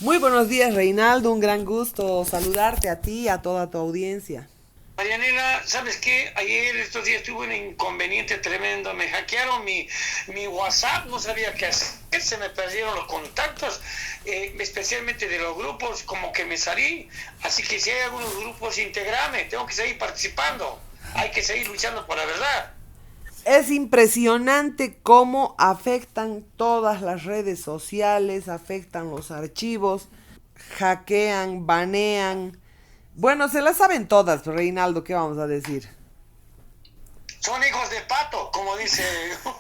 Muy buenos días, Reinaldo. Un gran gusto saludarte a ti y a toda tu audiencia. Marianela, ¿sabes qué? Ayer, estos días, tuve un inconveniente tremendo. Me hackearon mi WhatsApp, no sabía qué hacer, se me perdieron los contactos, especialmente de los grupos, como que me salí. Así que si hay algunos grupos, integrame, tengo que seguir participando. Hay que seguir luchando por la verdad. Es impresionante cómo afectan todas las redes sociales, afectan los archivos, hackean, banean. Bueno, se las saben todas, Reinaldo, ¿qué vamos a decir? Son hijos de pato, como dice un amigo.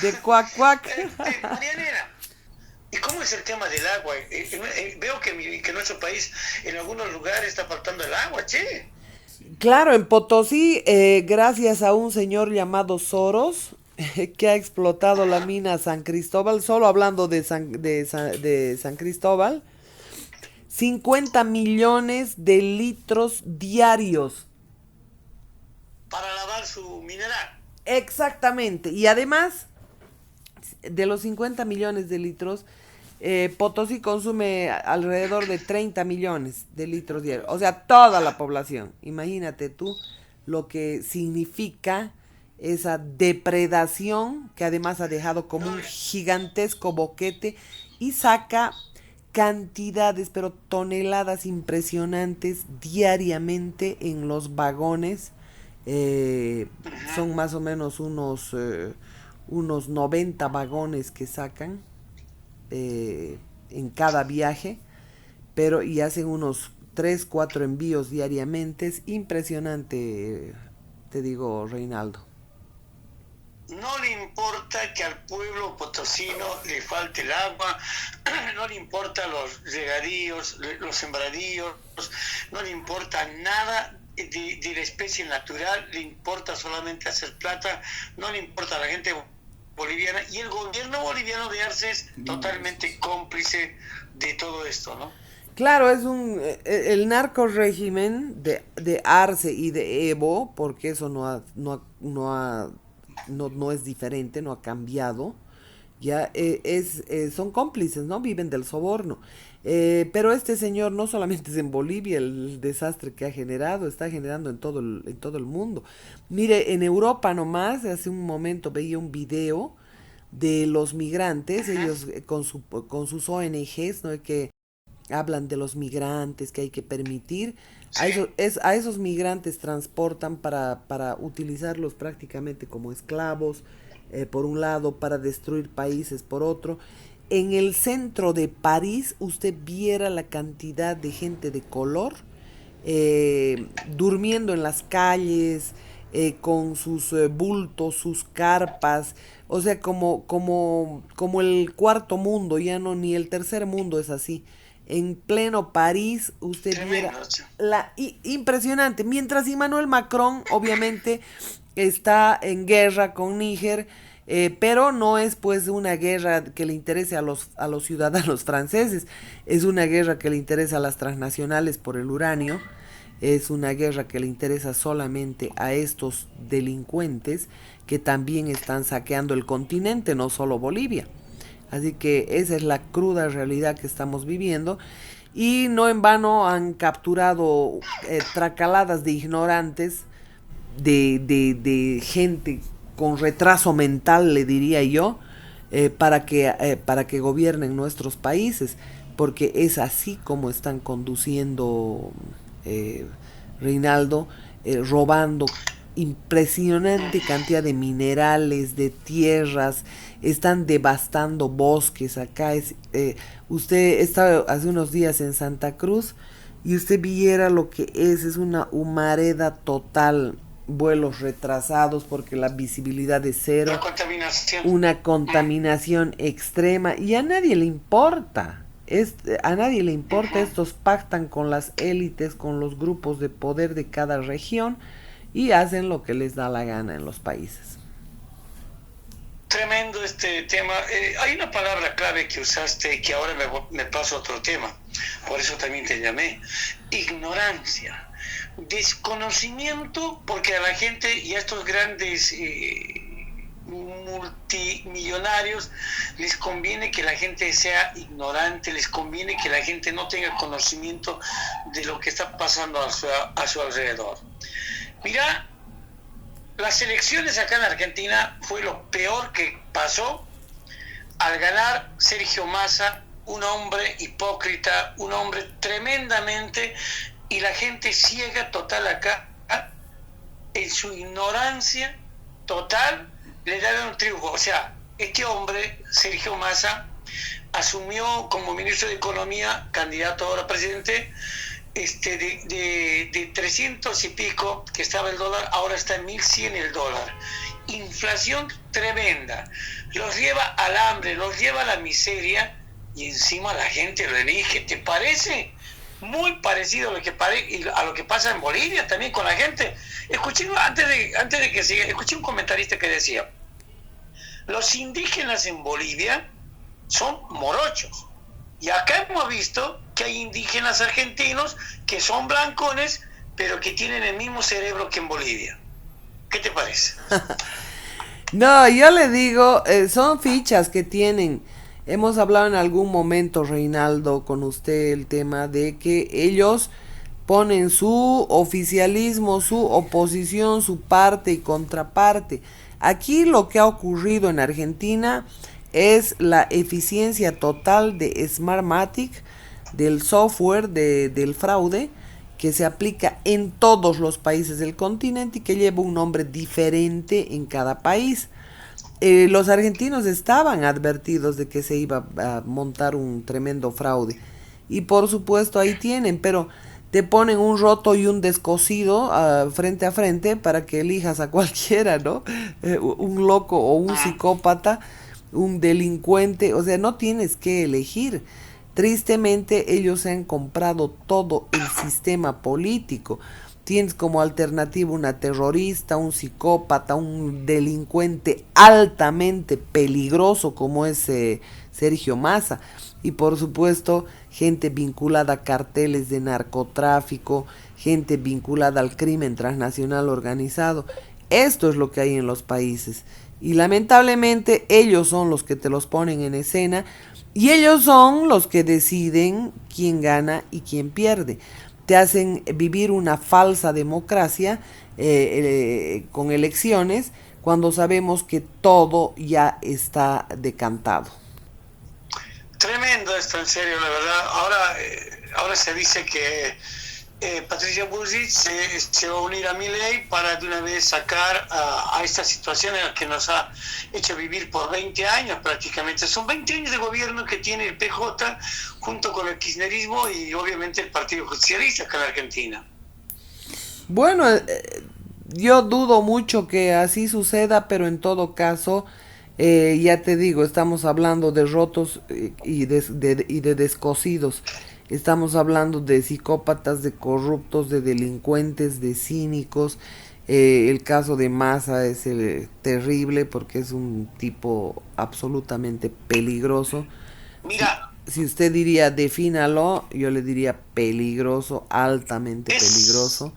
De cuac cuac. Marianela, ¿y cómo es el tema del agua? Veo que nuestro país en algunos lugares está faltando el agua, che. Claro, en Potosí, gracias a un señor llamado Soros, que ha explotado la Ajá. mina San Cristóbal, solo hablando de San Cristóbal, 50 millones de litros diarios. Para lavar su mineral. Exactamente. Y además, de los 50 millones de litros, Potosí consume alrededor de 30 millones de litros diarios. O sea, toda la Ajá. población. Imagínate tú lo que significa esa depredación que además ha dejado como No, un gigantesco boquete y saca cantidades, pero toneladas impresionantes diariamente en los vagones. ajá. Son más o menos unos 90 vagones que sacan en cada viaje, pero y hacen unos 3 4 envíos diariamente. Es impresionante, te digo, Reinaldo. No le importa que al pueblo potosino le falte el agua, no le importa los regadíos, los sembradíos, no le importa nada de la especie natural, le importa solamente hacer plata, no le importa a la gente boliviana y el gobierno boliviano de Arce es totalmente cómplice de todo esto, ¿no? Claro, es el narco régimen de Arce y de Evo, porque eso no es diferente, no ha cambiado. Ya son cómplices, ¿no? Viven del soborno. Pero este señor no solamente es en Bolivia el desastre que ha generado, está generando en todo el mundo. Mire, en Europa nomás, hace un momento veía un video de los migrantes, Ajá. ellos con sus ONGs, ¿no? Que hablan de los migrantes que hay que permitir. Sí, A esos migrantes transportan para utilizarlos prácticamente como esclavos, por un lado, para destruir países por otro. En el centro de París usted viera la cantidad de gente de color durmiendo en las calles, con sus bultos, sus carpas, o sea, como el cuarto mundo, ya no, ni el tercer mundo es así. En pleno París, usted viera tremendo. Che. impresionante. Mientras Emmanuel Macron, obviamente, está en guerra con Níger, pero no es pues una guerra que le interese a los ciudadanos franceses, es una guerra que le interesa a las transnacionales por el uranio, es una guerra que le interesa solamente a estos delincuentes que también están saqueando el continente, no solo Bolivia. Así que esa es la cruda realidad que estamos viviendo. Y no en vano han capturado tracaladas de ignorantes, de gente con retraso mental, le diría yo, para que gobiernen nuestros países, porque es así como están conduciendo, eh, Reinaldo, robando impresionante cantidad de minerales, de tierras, están devastando bosques acá. Usted estaba hace unos días en Santa Cruz y usted viera lo que es una humareda total, vuelos retrasados porque la visibilidad es La cero, contaminación. una Mm, contaminación extrema y a nadie le importa. A nadie le importa, ujú. estos pactan con las élites, con los grupos de poder de cada región y hacen lo que les da la gana en los países. Tremendo este tema. Hay una palabra clave que usaste que ahora me paso a otro tema. Por eso también te llamé. Ignorancia. Desconocimiento, porque a la gente y a estos grandes multimillonarios les conviene que la gente sea ignorante, les conviene que la gente no tenga conocimiento de lo que está pasando a su alrededor. Mira, las elecciones acá en Argentina fue lo peor que pasó al ganar Sergio Massa, un hombre hipócrita, un hombre tremendamente, y la gente ciega total acá, en su ignorancia total, le dieron un triunfo. O sea, este hombre, Sergio Massa, asumió como ministro de Economía, candidato ahora a presidente, de 300 y pico que estaba el dólar, ahora está en 1.100 el dólar. Inflación tremenda, los lleva al hambre, los lleva a la miseria, y encima la gente lo elige. ¿Te parece? Muy parecido a lo que pasa en Bolivia también con la gente. Escuché, antes de que siga, escuché un comentarista que decía: los indígenas en Bolivia son morochos, y acá hemos visto que hay indígenas argentinos que son blancones, pero que tienen el mismo cerebro que en Bolivia. ¿Qué te parece? No, yo le digo, son fichas que tienen. Hemos hablado en algún momento, Reinaldo, con usted el tema de que ellos ponen su oficialismo, su oposición, su parte y contraparte. Aquí lo que ha ocurrido en Argentina es la eficiencia total de Smartmatic, del software del fraude, que se aplica en todos los países del continente y que lleva un nombre diferente en cada país. Los argentinos estaban advertidos de que se iba a montar un tremendo fraude, y por supuesto ahí tienen, pero te ponen un roto y un descosido frente a frente para que elijas a cualquiera, ¿no? Un loco o un psicópata, un delincuente, o sea, no tienes que elegir. Tristemente ellos se han comprado todo el sistema político. Tienes como alternativa una terrorista, un psicópata, un delincuente altamente peligroso como es Sergio Massa. Y por supuesto gente vinculada a carteles de narcotráfico, gente vinculada al crimen transnacional organizado. Esto es lo que hay en los países. Y lamentablemente ellos son los que te los ponen en escena, y ellos son los que deciden quién gana y quién pierde. Te hacen vivir una falsa democracia con elecciones, cuando sabemos que todo ya está decantado. Tremendo esto, en serio, la verdad. Ahora se dice que Patricia Bullrich se va a unir a Milei para de una vez sacar a esta situación en la que nos ha hecho vivir por 20 años prácticamente. Son 20 años de gobierno que tiene el PJ junto con el kirchnerismo y obviamente el Partido Justicialista acá en Argentina. Bueno, yo dudo mucho que así suceda, pero en todo caso, ya te digo, estamos hablando de rotos y de descosidos. Estamos hablando de psicópatas, de corruptos, de delincuentes, de cínicos. El caso de Massa es terrible porque es un tipo absolutamente peligroso. Mira, si usted diría defínalo, yo le diría peligroso, altamente peligroso.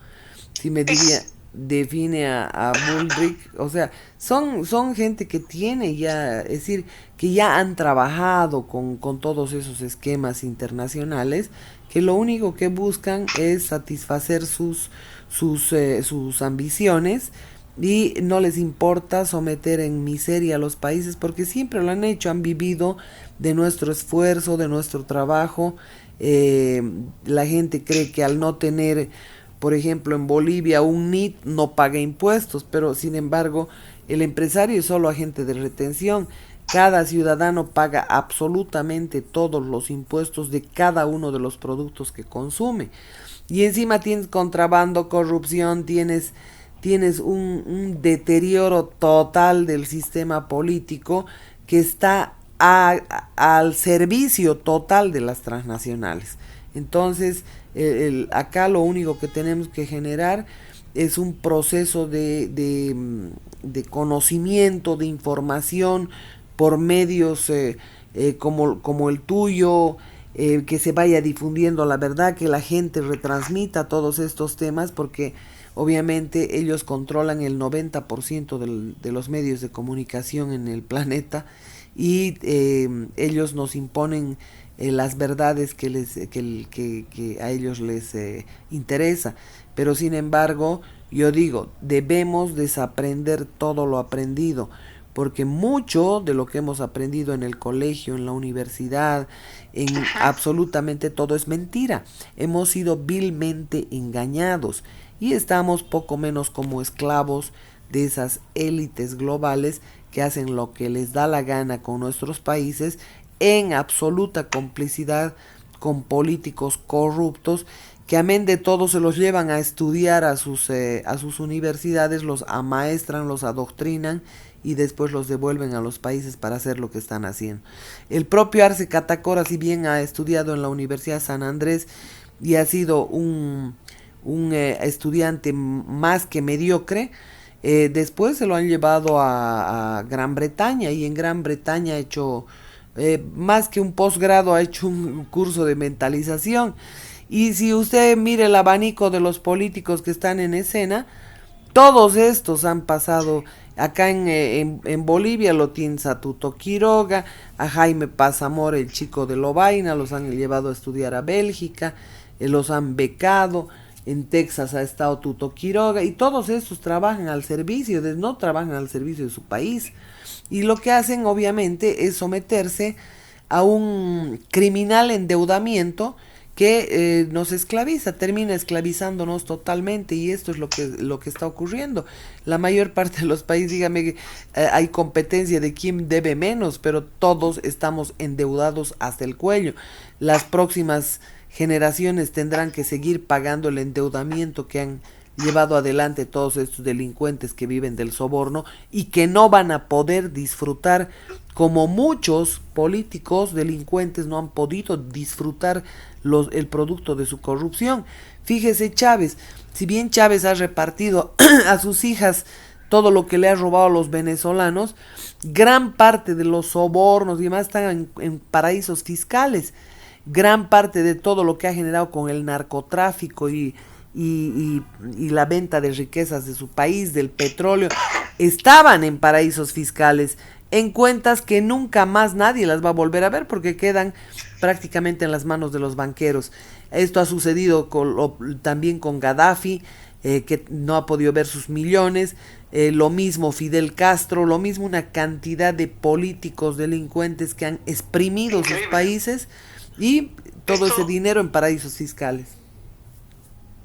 Si me diría define a Bullrich, o sea, son gente que tiene ya, es decir, que ya han trabajado con todos esos esquemas internacionales, que lo único que buscan es satisfacer sus ambiciones, y no les importa someter en miseria a los países, porque siempre lo han hecho, han vivido de nuestro esfuerzo, de nuestro trabajo. La gente cree que al no tener, por ejemplo, en Bolivia un NIT no paga impuestos, pero sin embargo el empresario es solo agente de retención. Cada ciudadano paga absolutamente todos los impuestos de cada uno de los productos que consume. Y encima tienes contrabando, corrupción, tienes un deterioro total del sistema político que está al servicio total de las transnacionales. Entonces, acá lo único que tenemos que generar es un proceso de conocimiento, de información por medios como el tuyo, que se vaya difundiendo la verdad, que la gente retransmita todos estos temas, porque obviamente ellos controlan el 90% de los medios de comunicación en el planeta y ellos nos imponen las verdades que a ellos les interesa. Pero sin embargo, yo digo, debemos desaprender todo lo aprendido, porque mucho de lo que hemos aprendido en el colegio, en la universidad, en absolutamente todo es mentira. Hemos sido vilmente engañados y estamos poco menos como esclavos de esas élites globales que hacen lo que les da la gana con nuestros países en absoluta complicidad con políticos corruptos que amén de todo se los llevan a estudiar a sus universidades, los amaestran, los adoctrinan y después los devuelven a los países para hacer lo que están haciendo. El propio Arce Catacora, si bien ha estudiado en la Universidad de San Andrés y ha sido un estudiante más que mediocre, después se lo han llevado a Gran Bretaña y en Gran Bretaña ha hecho más que un posgrado, ha hecho un curso de mentalización. Y si usted mire el abanico de los políticos que están en escena, todos estos han pasado. Acá en Bolivia lo tienes a Tuto Quiroga, a Jaime Pazamor, el chico de Lovaina, los han llevado a estudiar a Bélgica, los han becado. En Texas ha estado Tuto Quiroga y todos estos trabajan al servicio, no trabajan al servicio de su país. Y lo que hacen obviamente es someterse a un criminal endeudamiento que nos esclaviza, termina esclavizándonos totalmente y esto es lo que está ocurriendo. La mayor parte de los países, dígame, hay competencia de quién debe menos, pero todos estamos endeudados hasta el cuello. Las próximas generaciones tendrán que seguir pagando el endeudamiento que han llevado adelante todos estos delincuentes que viven del soborno y que no van a poder disfrutar, como muchos políticos delincuentes no han podido disfrutar el producto de su corrupción. Fíjese Chávez, si bien Chávez ha repartido a sus hijas todo lo que le ha robado a los venezolanos, gran parte de los sobornos y demás están en paraísos fiscales. Gran parte de todo lo que ha generado con el narcotráfico y la venta de riquezas de su país, del petróleo, estaban en paraísos fiscales, en cuentas que nunca más nadie las va a volver a ver porque quedan prácticamente en las manos de los banqueros. Esto ha sucedido también con Gaddafi, que no ha podido ver sus millones, lo mismo Fidel Castro, lo mismo una cantidad de políticos delincuentes que han exprimido sus países y todo ese dinero en paraísos fiscales.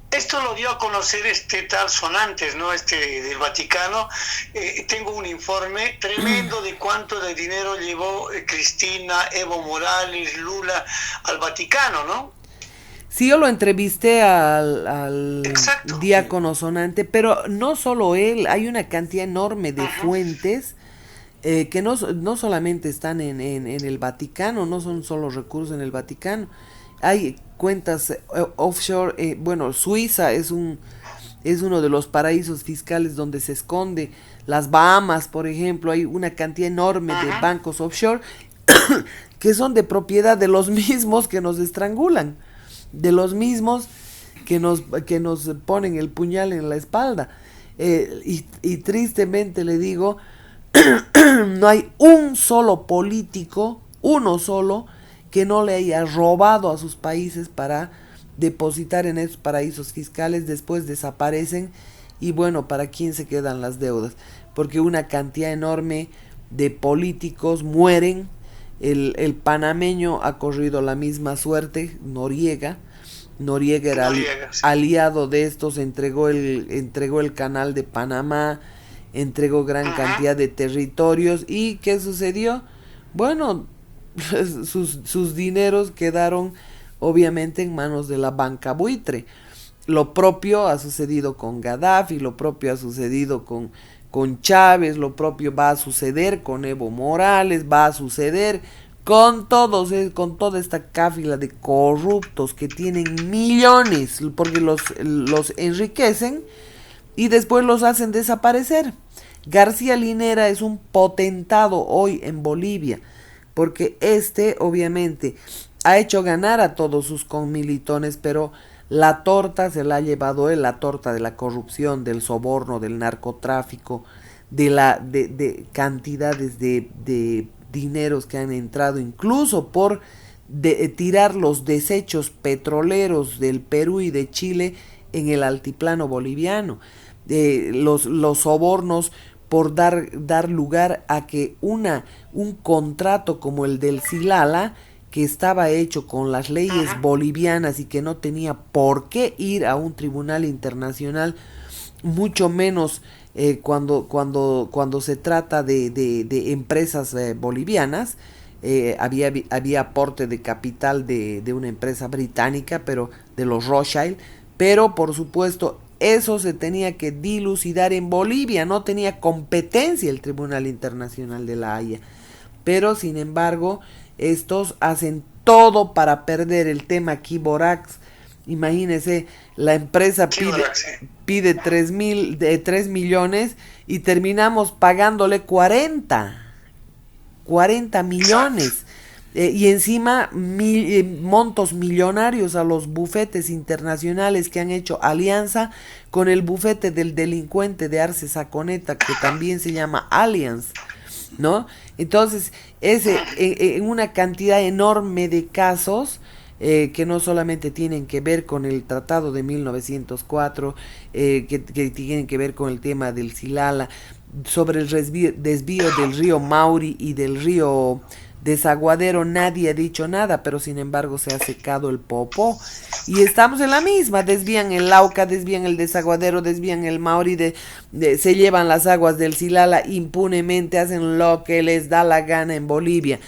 Esto lo dio a conocer este tal Sonantes, ¿no? Del Vaticano. Tengo un informe tremendo de cuánto de dinero llevó Cristina, Evo Morales, Lula al Vaticano, ¿no? Sí, yo lo entrevisté al diácono Sonante, pero no solo él, hay una cantidad enorme de fuentes que no solamente están en el Vaticano, no son solo recursos en el Vaticano. Hay cuentas offshore, bueno, Suiza es uno de los paraísos fiscales donde se esconde. Las Bahamas, por ejemplo, hay una cantidad enorme de bancos offshore que son de propiedad de los mismos que nos estrangulan, de los mismos que nos ponen el puñal en la espalda. Y tristemente le digo, no hay un solo político, uno solo, que no le haya robado a sus países para depositar en esos paraísos fiscales, después desaparecen y bueno, ¿para quién se quedan las deudas? Porque una cantidad enorme de políticos mueren. El panameño ha corrido la misma suerte, Noriega era aliado de estos, entregó el canal de Panamá, entregó gran cantidad de territorios y ¿qué sucedió? Bueno, sus dineros quedaron obviamente en manos de la banca buitre. Lo propio ha sucedido con Gaddafi, lo propio ha sucedido con Chávez, lo propio va a suceder con Evo Morales, va a suceder con todos, con toda esta cáfila de corruptos que tienen millones, porque los enriquecen y después los hacen desaparecer. García Linera es un potentado hoy en Bolivia, porque obviamente ha hecho ganar a todos sus conmilitones, pero La torta se la ha llevado él, la torta de la corrupción, del soborno, del narcotráfico, de cantidades de dineros que han entrado, incluso por tirar los desechos petroleros del Perú y de Chile en el altiplano boliviano. Los sobornos por dar lugar a que un contrato como el del Silala, que estaba hecho con las leyes bolivianas y que no tenía por qué ir a un tribunal internacional, mucho menos cuando se trata de empresas bolivianas. Había aporte de capital de una empresa británica, pero de los Rothschild, pero por supuesto eso se tenía que dilucidar en Bolivia, no tenía competencia el Tribunal Internacional de la Haya, pero sin embargo estos hacen todo para perder el tema Kiborax. Imagínese, la empresa pide 3 millones y terminamos pagándole 40 millones. Y encima montos millonarios a los bufetes internacionales que han hecho alianza con el bufete del delincuente de Arce Saconeta, que también se llama Allianz, ¿no? Entonces, en una cantidad enorme de casos que no solamente tienen que ver con el Tratado de 1904, que tienen que ver con el tema del Silala, sobre el desvío del río Mauri y del río Desaguadero, nadie ha dicho nada, pero sin embargo se ha secado el Popó y estamos en la misma. Desvían el Lauca, desvían el Desaguadero, desvían el Mauri, se llevan las aguas del Silala impunemente, hacen lo que les da la gana en Bolivia.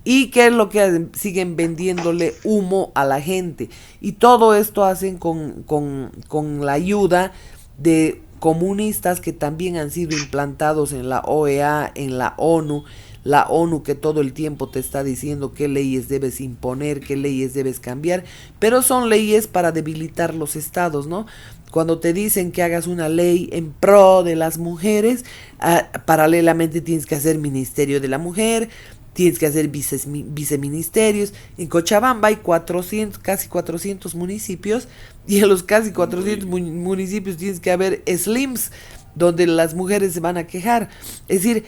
¿Y qué es lo que hacen? Siguen vendiéndole humo a la gente. Y todo esto hacen con la ayuda de comunistas que también han sido implantados en la OEA, en la ONU. La ONU que todo el tiempo te está diciendo qué leyes debes imponer, qué leyes debes cambiar, pero son leyes para debilitar los estados, ¿no? Cuando te dicen que hagas una ley en pro de las mujeres, paralelamente tienes que hacer Ministerio de la Mujer, tienes que hacer viceministerios. En Cochabamba hay casi 400 municipios, y en los casi 400 municipios tienes que haber slims, donde las mujeres se van a quejar. Es decir,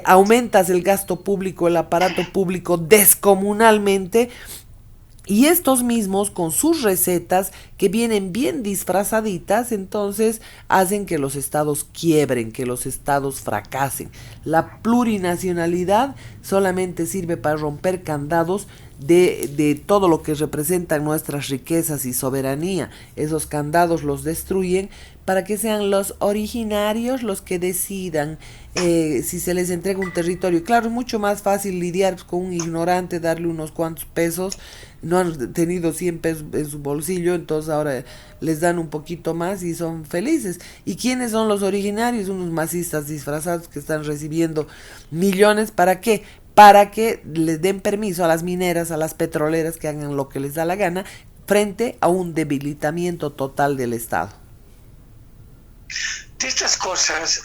aumentas el gasto público, el aparato público descomunalmente, y estos mismos con sus recetas que vienen bien disfrazaditas, entonces hacen que los estados quiebren, que los estados fracasen. La plurinacionalidad solamente sirve para romper candados de todo lo que representan nuestras riquezas y soberanía. Esos candados los destruyen para que sean los originarios los que decidan si se les entrega un territorio. Claro, es mucho más fácil lidiar con un ignorante, darle unos cuantos pesos. No han tenido 100 pesos en su bolsillo, entonces ahora les dan un poquito más y son felices. ¿Y quiénes son los originarios? Unos masistas disfrazados que están recibiendo millones. ¿Para qué? Para que les den permiso a las mineras, a las petroleras, que hagan lo que les da la gana, frente a un debilitamiento total del Estado. De estas cosas,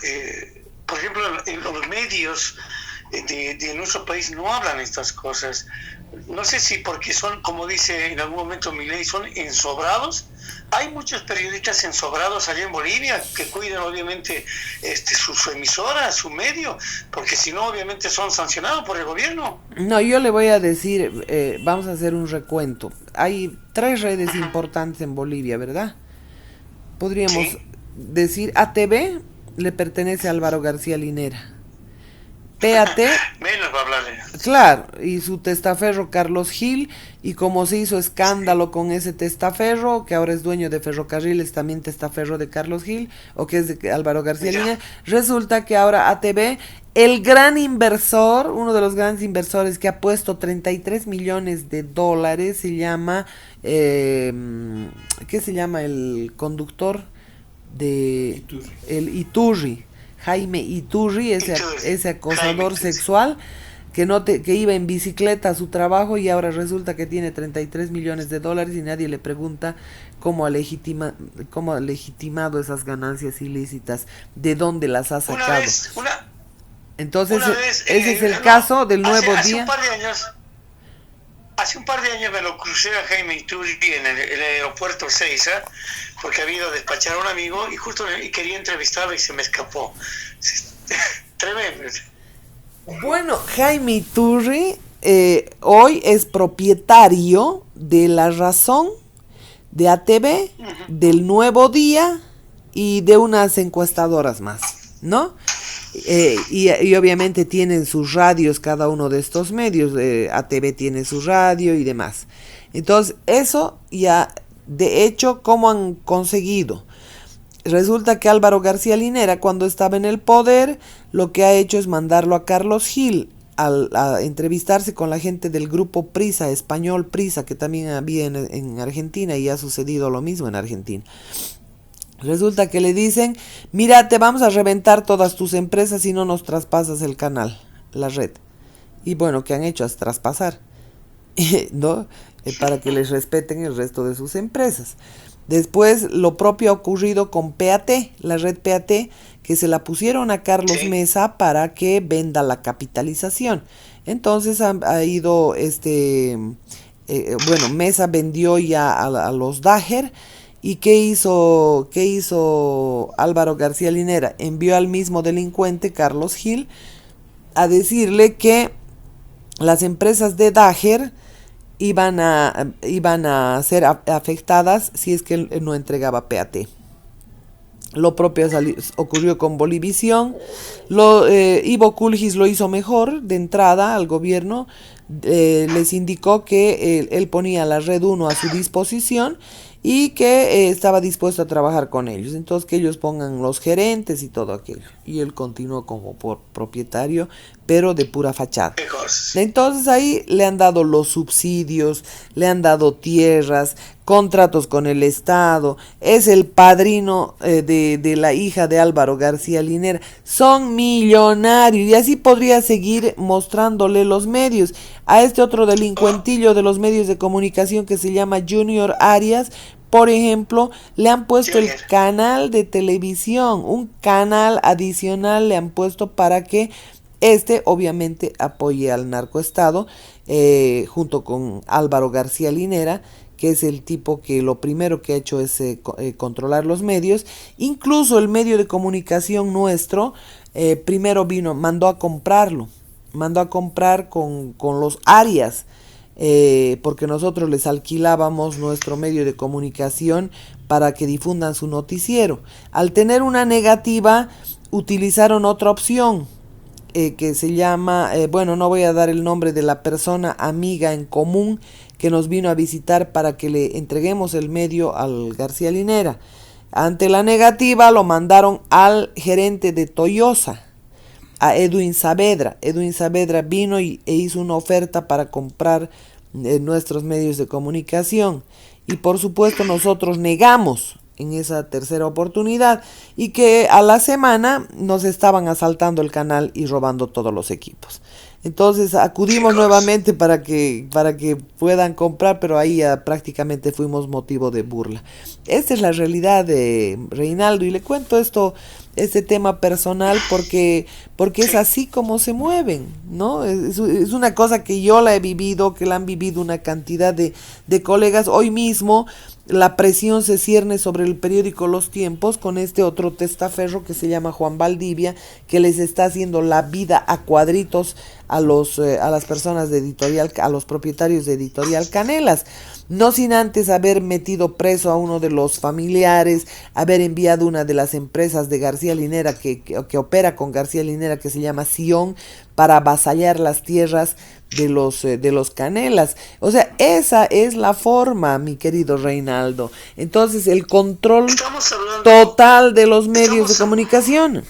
por ejemplo, en los medios de nuestro país no hablan estas cosas. No sé si porque son, como dice en algún momento Milei, son ensobrados. Hay muchos periodistas ensobrados allá en Bolivia que cuidan obviamente su emisora, su medio, porque si no obviamente son sancionados por el gobierno. No, yo le voy a decir, vamos a hacer un recuento. Hay 3 redes importantes en Bolivia, ¿verdad? Podríamos decir, ATV le pertenece a Álvaro García Linera. PAT, menos va a hablarle. Claro, y su testaferro Carlos Gil, y como se hizo escándalo con ese testaferro, que ahora es dueño de Ferrocarriles, también testaferro de Carlos Gil, o que es de Álvaro García Linera, resulta que ahora ATV, el gran inversor, uno de los grandes inversores que ha puesto 33 millones de dólares, se llama, ¿qué se llama el conductor de el Iturri? Jaime Iturri, ese acosador sexual que iba en bicicleta a su trabajo, y ahora resulta que tiene 33 millones de dólares y nadie le pregunta cómo ha legitimado esas ganancias ilícitas, de dónde las ha sacado. Entonces, ese es el caso del Nuevo Día. Hace un par de años, hace un par de años me lo crucé a Jaime Iturri en el aeropuerto Seiza, porque había ido a despachar a un amigo y justo y quería entrevistarlo y se me escapó. Tremendo. Bueno, Jaime Iturri hoy es propietario de La Razón, de ATV, del Nuevo Día y de unas encuestadoras más, ¿no? Y obviamente tienen sus radios cada uno de estos medios, ATV tiene su radio y demás. Entonces, eso ya, de hecho, ¿cómo han conseguido? Resulta que Álvaro García Linera, cuando estaba en el poder, lo que ha hecho es mandarlo a Carlos Gil a entrevistarse con la gente del grupo Prisa, español Prisa, que también había en Argentina y ha sucedido lo mismo en Argentina. Resulta que le dicen, mira, te vamos a reventar todas tus empresas si no nos traspasas el canal, la red. Y bueno, ¿qué han hecho? Es traspasar, ¿no? Para que les respeten el resto de sus empresas. Después lo propio ha ocurrido con PAT, la red PAT, que se la pusieron a Carlos Mesa para que venda la capitalización. Entonces ha ido, bueno, Mesa vendió ya a los Dager. ¿Y qué hizo Álvaro García Linera? Envió al mismo delincuente, Carlos Gil, a decirle que las empresas de Dager iban a ser afectadas si es que él no entregaba PAT. Lo propio ocurrió con Bolivisión. Ivo Kulgis lo hizo mejor de entrada al gobierno. Les indicó que él ponía la Red 1 a su disposición y que estaba dispuesto a trabajar con ellos. Entonces que ellos pongan los gerentes y todo aquello. Y él continuó como propietario, pero de pura fachada. Entonces ahí le han dado los subsidios, le han dado tierras, contratos con el Estado, es el padrino de la hija de Álvaro García Linera. Son millonarios y así podría seguir mostrándole los medios. A este otro delincuentillo de los medios de comunicación que se llama Junior Arias, por ejemplo, le han puesto el canal de televisión, un canal adicional le han puesto para que obviamente apoye al narcoestado, junto con Álvaro García Linera, que es el tipo que lo primero que ha hecho es controlar los medios. Incluso el medio de comunicación nuestro, primero mandó a comprar con los Arias, porque nosotros les alquilábamos nuestro medio de comunicación para que difundan su noticiero. Al tener una negativa, utilizaron otra opción, que se llama, bueno, no voy a dar el nombre de la persona amiga en común que nos vino a visitar para que le entreguemos el medio al García Linera. Ante la negativa lo mandaron al gerente de Toyosa, a Edwin Saavedra. Edwin Saavedra vino e hizo una oferta para comprar nuestros medios de comunicación. Y por supuesto nosotros negamos en esa tercera oportunidad, y que a la semana nos estaban asaltando el canal y robando todos los equipos. Entonces acudimos nuevamente para que puedan comprar, pero ahí ya prácticamente fuimos motivo de burla. Esta es la realidad de Reinaldo, y le cuento este tema personal porque es así como se mueven, ¿no? Es una cosa que yo la he vivido, que la han vivido una cantidad de colegas. Hoy mismo la presión se cierne sobre el periódico Los Tiempos con este otro testaferro que se llama Juan Valdivia, que les está haciendo la vida a cuadritos a las personas de Editorial, a los propietarios de Editorial Canelas, no sin antes haber metido preso a uno de los familiares, haber enviado una de las empresas de García Linera que opera con García Linera, que se llama Sion, para avasallar las tierras de los Canelas. O sea, esa es la forma, mi querido Reinaldo. Entonces, el control total de los medios de comunicación.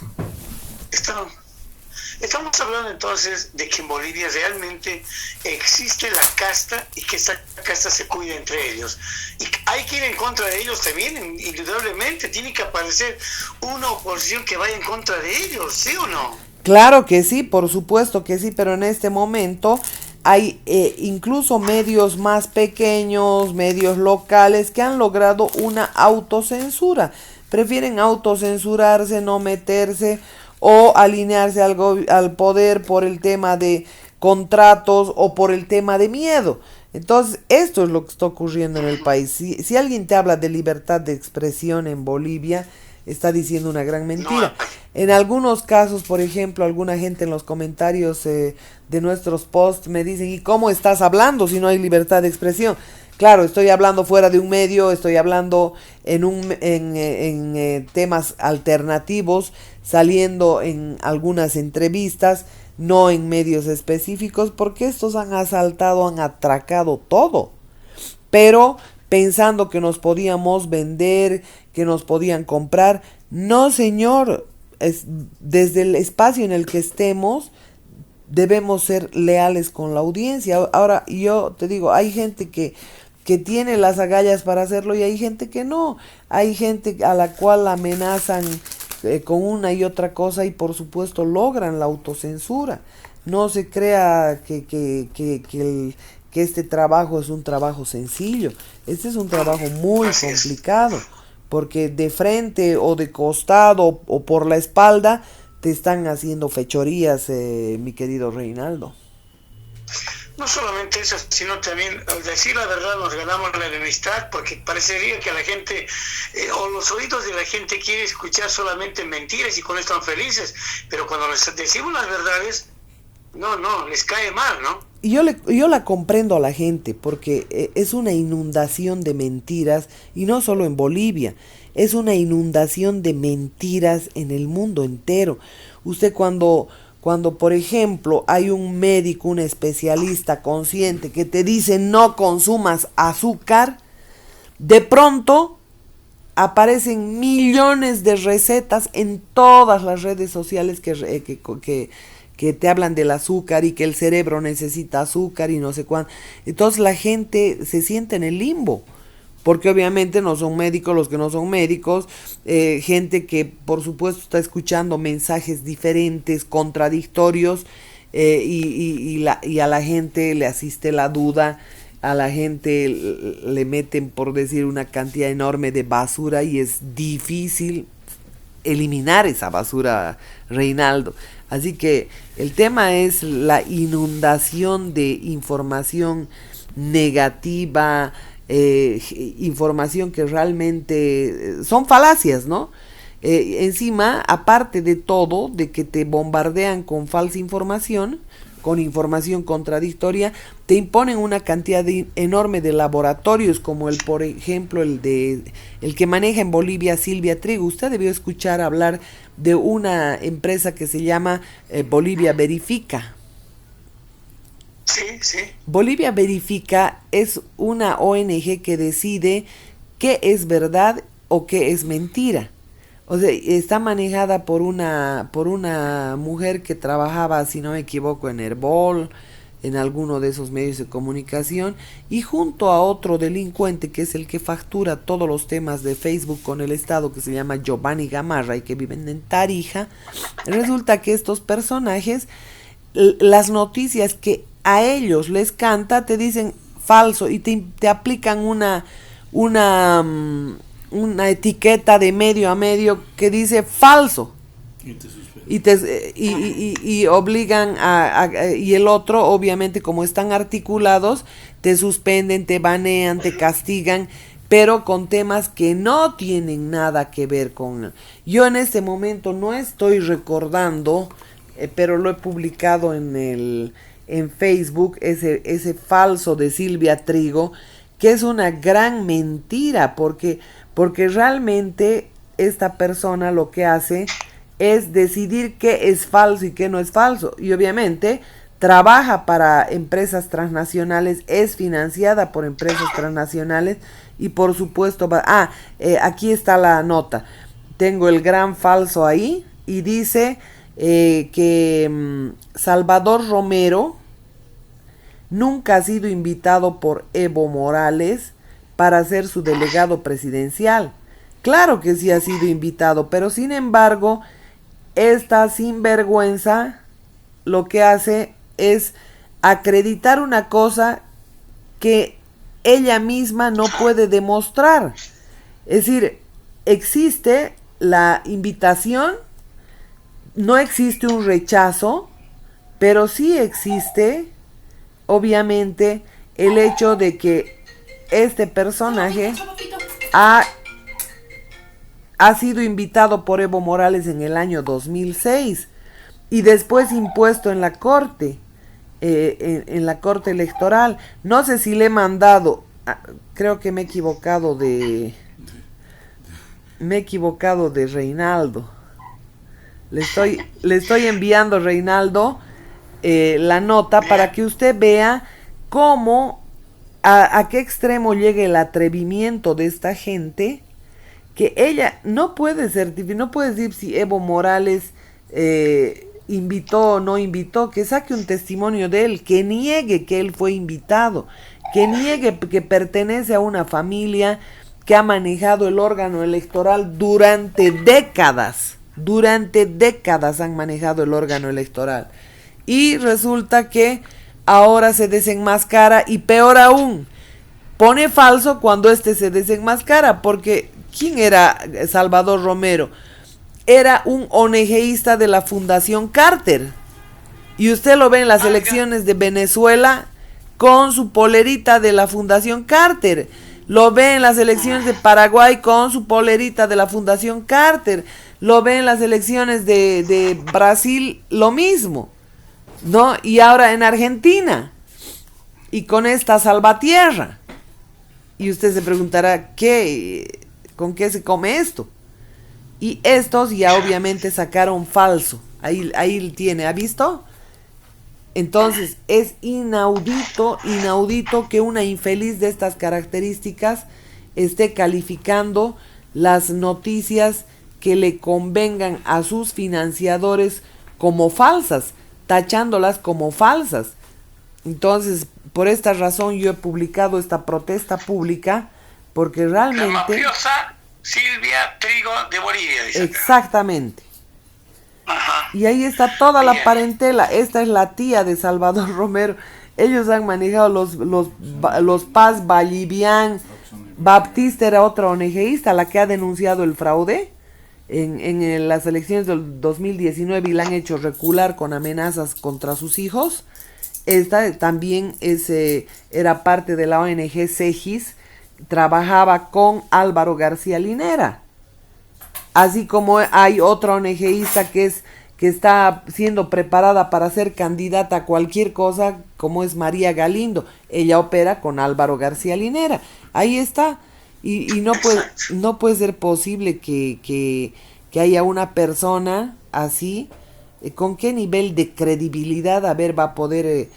Estamos hablando entonces de que en Bolivia realmente existe la casta y que esa casta se cuida entre ellos. Y hay que ir en contra de ellos también, indudablemente. Tiene que aparecer una oposición que vaya en contra de ellos, ¿sí o no? Claro que sí, por supuesto que sí, pero en este momento hay incluso medios más pequeños, medios locales, que han logrado una autocensura. Prefieren autocensurarse, no meterse o alinearse al poder por el tema de contratos o por el tema de miedo. Entonces, esto es lo que está ocurriendo en el país. Si alguien te habla de libertad de expresión en Bolivia, está diciendo una gran No mentira. hay. En algunos casos, por ejemplo, alguna gente en los comentarios de nuestros posts me dicen, ¿y cómo estás hablando si no hay libertad de expresión? Claro, estoy hablando fuera de un medio, estoy hablando en temas alternativos, saliendo en algunas entrevistas, no en medios específicos, porque estos han asaltado, han atracado todo. Pero pensando que nos podíamos vender, que nos podían comprar, no señor, desde el espacio en el que estemos, debemos ser leales con la audiencia. Ahora, yo te digo, hay gente que tiene las agallas para hacerlo y hay gente que no. Hay gente a la cual amenazan con una y otra cosa y por supuesto logran la autocensura. No se crea que este trabajo es un trabajo sencillo. Este es un trabajo muy complicado porque de frente o de costado o por la espalda te están haciendo fechorías, mi querido Reinaldo. No solamente eso, sino también al decir la verdad nos ganamos la enemistad porque parecería que la gente o los oídos de la gente quiere escuchar solamente mentiras y con esto están felices, pero cuando les decimos las verdades, no, les cae mal, ¿no? Y yo la comprendo a la gente porque es una inundación de mentiras y no solo en Bolivia, es una inundación de mentiras en el mundo entero. Usted cuando por ejemplo hay un médico, un especialista consciente que te dice no consumas azúcar, de pronto aparecen millones de recetas en todas las redes sociales que te hablan del azúcar y que el cerebro necesita azúcar y no sé cuánto. Entonces la gente se siente en el limbo, porque obviamente no son médicos los que no son médicos, gente que por supuesto está escuchando mensajes diferentes, contradictorios, y a la gente le asiste la duda, a la gente le meten, por decir, una cantidad enorme de basura y es difícil eliminar esa basura, Reinaldo. Así que el tema es la inundación de información negativa, información que realmente son falacias, ¿no? Encima, aparte de todo, de que te bombardean con falsa información, con información contradictoria, te imponen una cantidad enorme de laboratorios, como por ejemplo el que maneja en Bolivia Silvia Trigo. Usted debió escuchar hablar de una empresa que se llama Bolivia Verifica. Sí, sí. Bolivia Verifica es una ONG que decide qué es verdad o qué es mentira. O sea, está manejada por una mujer que trabajaba, si no me equivoco, en Herbol, en alguno de esos medios de comunicación, y junto a otro delincuente que es el que factura todos los temas de Facebook con el Estado, que se llama Giovanni Gamarra y que viven en Tarija. Resulta que estos personajes, las noticias que a ellos les canta, te dicen falso y te aplican una etiqueta de medio a medio que dice falso y obligan y el otro, obviamente, como están articulados, te suspenden, te banean, te castigan, pero con temas que no tienen nada que ver con... Yo en este momento no estoy recordando, pero lo he publicado en Facebook, ese falso de Silvia Trigo, que es una gran mentira, porque realmente esta persona lo que hace es decidir qué es falso y qué no es falso. Y obviamente trabaja para empresas transnacionales, es financiada por empresas transnacionales y por supuesto... aquí está la nota. Tengo el gran falso ahí y dice que Salvador Romero nunca ha sido invitado por Evo Morales para ser su delegado presidencial. Claro que sí ha sido invitado, pero sin embargo, esta sinvergüenza lo que hace es acreditar una cosa que ella misma no puede demostrar. Es decir, existe la invitación, no existe un rechazo, pero sí existe, obviamente, el hecho de que este personaje ha sido invitado por Evo Morales en el año 2006 y después impuesto en la corte, en la corte electoral. No sé si le he mandado, creo que me he equivocado de Reinaldo. Le estoy enviando, Reinaldo, la nota para que usted vea cómo, a qué extremo llega el atrevimiento de esta gente, que ella no puede certificar, no puede decir si Evo Morales invitó o no invitó, que saque un testimonio de él, que niegue que él fue invitado, que niegue que pertenece a una familia que ha manejado el órgano electoral durante décadas han manejado el órgano electoral. Y resulta que ahora se desenmascara, y peor aún, pone falso cuando se desenmascara, porque ¿quién era Salvador Romero? Era un ONGista de la Fundación Carter. Y usted lo ve en las elecciones de Venezuela con su polerita de la Fundación Carter. Lo ve en las elecciones de Paraguay con su polerita de la Fundación Carter. Lo ve en las elecciones de Brasil, lo mismo, ¿no? Y ahora en Argentina, y con esta Salvatierra. Y usted se preguntará, ¿con qué se come esto? Y estos ya obviamente sacaron falso. Ahí tiene, ¿ha visto? Entonces es inaudito que una infeliz de estas características esté calificando las noticias que le convengan a sus financiadores como falsas, tachándolas como falsas. Entonces, por esta razón yo he publicado esta protesta pública, porque realmente... La mafiosa Silvia Trigo de Bolivia, dice. Exactamente. Ajá. Y ahí está toda la parentela. Esta es la tía de Salvador Romero. Ellos han manejado los Paz Bolivian. Baptista era otra ONGista, la que ha denunciado el fraude en las elecciones del 2019 y la han hecho recular con amenazas contra sus hijos. Esta también era parte de la ONG Segis, trabajaba con Álvaro García Linera. Así como hay otra ONGista que está siendo preparada para ser candidata a cualquier cosa, como es María Galindo. Ella opera con Álvaro García Linera. Ahí está. Y no puede ser posible que haya una persona así. ¿Con qué nivel de credibilidad va a poder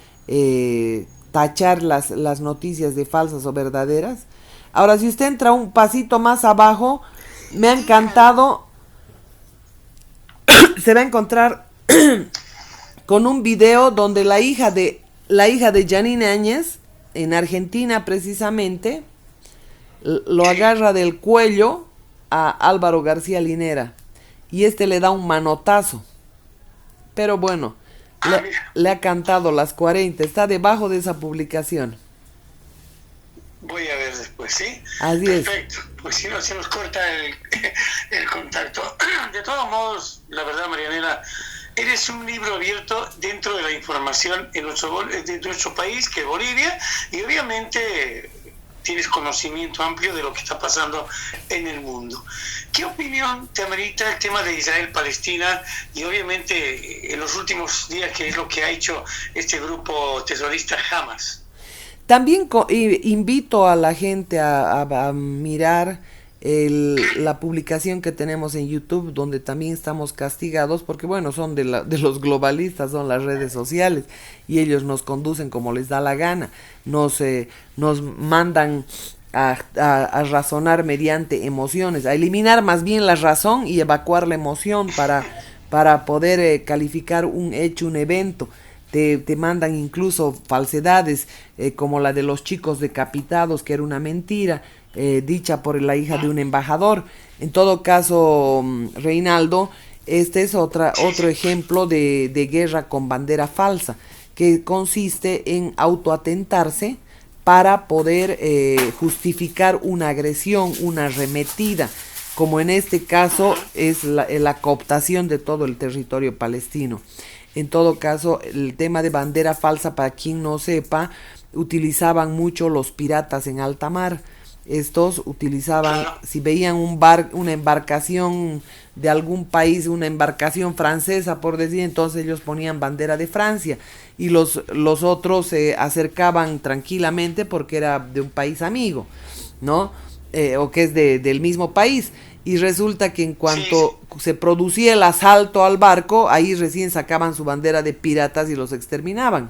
tachar las noticias de falsas o verdaderas? Ahora, si usted entra un pasito más abajo, me ha encantado, se va a encontrar con un video donde la hija de Janine Áñez, en Argentina precisamente, lo agarra del cuello a Álvaro García Linera y le da un manotazo. Pero bueno, le ha cantado las 40, está debajo de esa publicación. Voy a ver después, ¿sí? Así perfecto, pues si no se nos corta el contacto. De todos modos, la verdad, Marianela, eres un libro abierto dentro de la información de nuestro país, que es Bolivia, y obviamente tienes conocimiento amplio de lo que está pasando en el mundo. ¿Qué opinión te amerita el tema de Israel-Palestina y obviamente en los últimos días qué es lo que ha hecho este grupo terrorista Hamas? También invito a la gente a mirar la publicación que tenemos en YouTube, donde también estamos castigados, porque bueno, son de los globalistas, son las redes sociales, y ellos nos conducen como les da la gana, nos mandan a razonar mediante emociones, a eliminar más bien la razón y evacuar la emoción para poder calificar un hecho, un evento. Te mandan incluso falsedades, como la de los chicos decapitados, que era una mentira, dicha por la hija de un embajador. En todo caso, Reinaldo, este es otro ejemplo de guerra con bandera falsa, que consiste en autoatentarse para poder justificar una agresión, una arremetida, como en este caso es la cooptación de todo el territorio palestino. En todo caso, el tema de bandera falsa, para quien no sepa, utilizaban mucho los piratas en alta mar. Estos utilizaban, claro. si veían una embarcación de algún país, una embarcación francesa, por decir, entonces ellos ponían bandera de Francia y los otros se acercaban tranquilamente porque era de un país amigo, ¿no? O que es del mismo país. Y resulta que en cuanto se producía el asalto al barco, ahí recién sacaban su bandera de piratas y los exterminaban.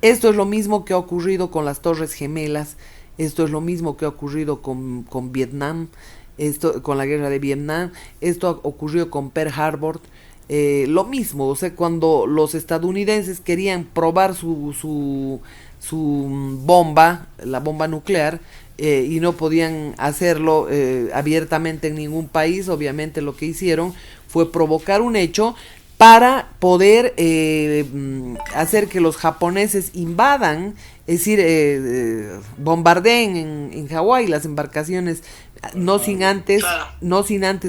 Esto es lo mismo que ha ocurrido con las Torres Gemelas, esto es lo mismo que ha ocurrido con Vietnam, esto, con la guerra de Vietnam, esto ocurrió con Pearl Harbor, lo mismo, o sea, cuando los estadounidenses querían probar su bomba, la bomba nuclear, y no podían hacerlo abiertamente en ningún país, obviamente lo que hicieron fue provocar un hecho para poder hacer que los japoneses invadan, es decir, bombardeen en Hawái las embarcaciones, no sin antes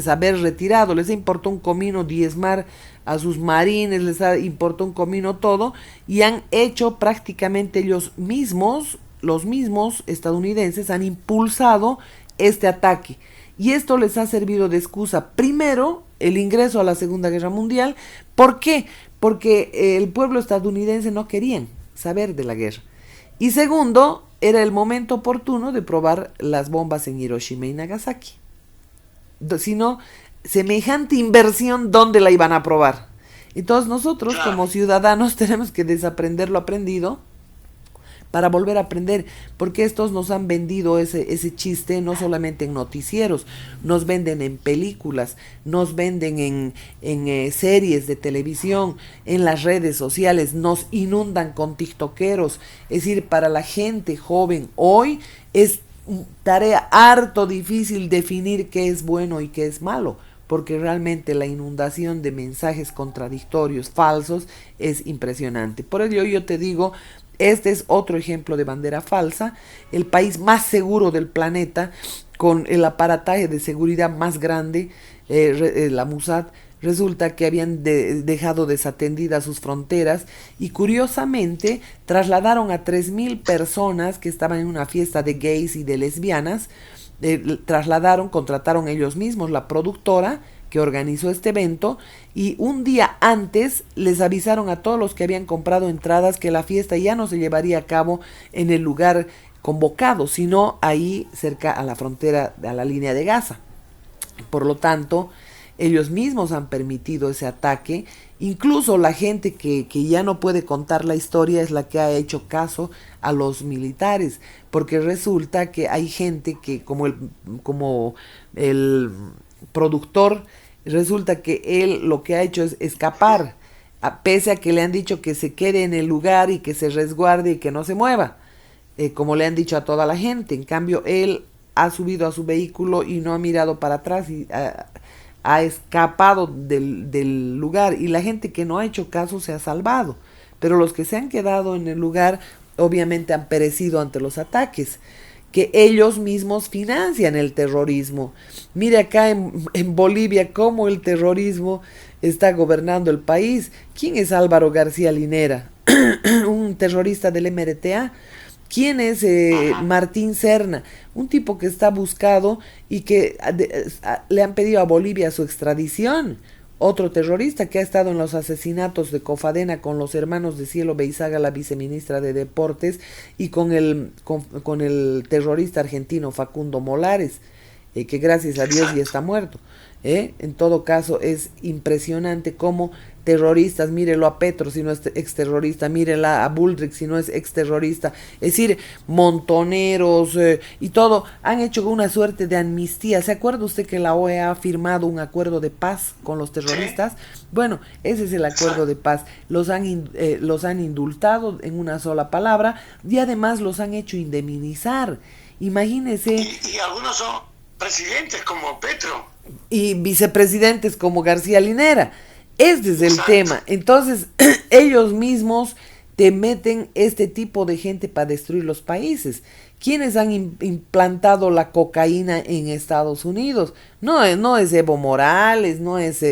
haber retirado. Les importó un comino diezmar a sus marines, les importó un comino todo, y han hecho prácticamente ellos mismos, los mismos estadounidenses, han impulsado este ataque. Y esto les ha servido de excusa. Primero, el ingreso a la Segunda Guerra Mundial. ¿Por qué? Porque el pueblo estadounidense no querían saber de la guerra. Y segundo, era el momento oportuno de probar las bombas en Hiroshima y Nagasaki. Si no, semejante inversión, ¿dónde la iban a probar? Entonces nosotros, como ciudadanos, tenemos que desaprender lo aprendido para volver a aprender, porque estos nos han vendido ese chiste no solamente en noticieros, nos venden en películas, nos venden en series de televisión, en las redes sociales, nos inundan con tiktokeros. Es decir, para la gente joven hoy es tarea harto difícil definir qué es bueno y qué es malo, porque realmente la inundación de mensajes contradictorios, falsos, es impresionante. Por ello yo te digo, este es otro ejemplo de bandera falsa, el país más seguro del planeta, con el aparataje de seguridad más grande, la Mossad, resulta que habían dejado desatendidas sus fronteras y curiosamente trasladaron a 3.000 personas que estaban en una fiesta de gays y de lesbianas, contrataron ellos mismos la productora que organizó este evento, y un día antes les avisaron a todos los que habían comprado entradas que la fiesta ya no se llevaría a cabo en el lugar convocado, sino ahí cerca a la frontera, a la línea de Gaza. Por lo tanto, ellos mismos han permitido ese ataque. Incluso la gente que ya no puede contar la historia es la que ha hecho caso a los militares, porque resulta que hay gente que como el productor, resulta que él lo que ha hecho es escapar, pese a que le han dicho que se quede en el lugar y que se resguarde y que no se mueva, como le han dicho a toda la gente. En cambio, él ha subido a su vehículo y no ha mirado para atrás y ha escapado del lugar, y la gente que no ha hecho caso se ha salvado, pero los que se han quedado en el lugar obviamente han perecido ante los ataques que ellos mismos financian el terrorismo. Mire acá en Bolivia cómo el terrorismo está gobernando el país. ¿Quién es Álvaro García Linera? Un terrorista del MRTA. ¿Quién es Martín Serna? Un tipo que está buscado y que le han pedido a Bolivia su extradición. Otro terrorista que ha estado en los asesinatos de Cofadena con los hermanos de Cielo Beizaga, la viceministra de Deportes, y con el terrorista argentino Facundo Molares, que gracias a Dios ya está muerto. En todo caso, es impresionante cómo terroristas, mírelo a Petro si no es exterrorista, mírela a Bullrich si no es exterrorista, es decir, montoneros y todo, han hecho una suerte de amnistía. ¿Se acuerda usted que la OEA ha firmado un acuerdo de paz con los terroristas? Bueno, ese es el acuerdo de paz. Los han indultado en una sola palabra y además los han hecho indemnizar. Imagínese. Y algunos son presidentes como Petro. Y vicepresidentes como García Linera. Este es el tema. Entonces, ellos mismos te meten este tipo de gente para destruir los países. ¿Quiénes han implantado la cocaína en Estados Unidos? No es Evo Morales, no es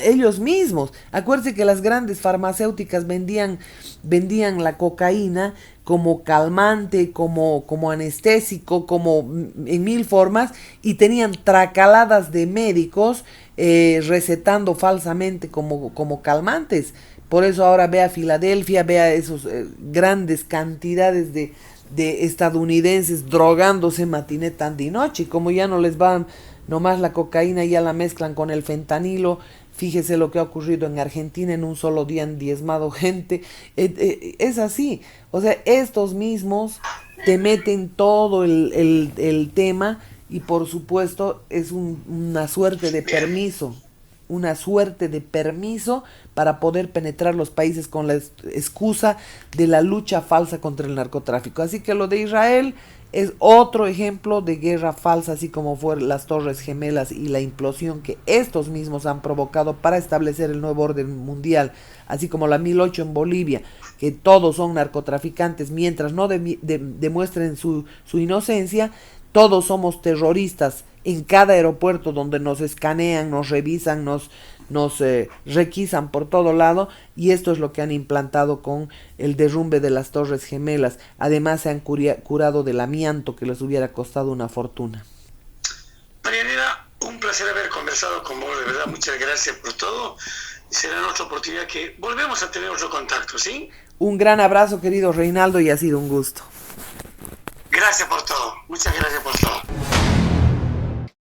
ellos mismos. Acuérdense que las grandes farmacéuticas vendían la cocaína como calmante, como anestésico, como en mil formas, y tenían tracaladas de médicos recetando falsamente como calmantes. Por eso ahora ve a Filadelfia, ve a esos grandes cantidades de estadounidenses drogándose matiné, tarde y noche. Como ya no les van nomás la cocaína, ya la mezclan con el fentanilo. Fíjese lo que ha ocurrido en Argentina, en un solo día han diezmado gente. Es así. O sea, estos mismos te meten todo el tema y por supuesto es una suerte de permiso. Una suerte de permiso para poder penetrar los países con la excusa de la lucha falsa contra el narcotráfico. Así que lo de Israel es otro ejemplo de guerra falsa, así como fueron las Torres Gemelas y la implosión que estos mismos han provocado para establecer el nuevo orden mundial, así como la 1008 en Bolivia, que todos son narcotraficantes mientras no demuestren su inocencia. Todos somos terroristas en cada aeropuerto donde nos escanean, nos revisan, nos requisan por todo lado, y esto es lo que han implantado con el derrumbe de las Torres Gemelas. Además se han curado del amianto que les hubiera costado una fortuna. Marianela, un placer haber conversado con vos, de verdad, muchas gracias por todo. Será en otra oportunidad que volvemos a tener otro contacto, ¿sí? Un gran abrazo, querido Reinaldo, y ha sido un gusto. Gracias por todo, muchas gracias por todo.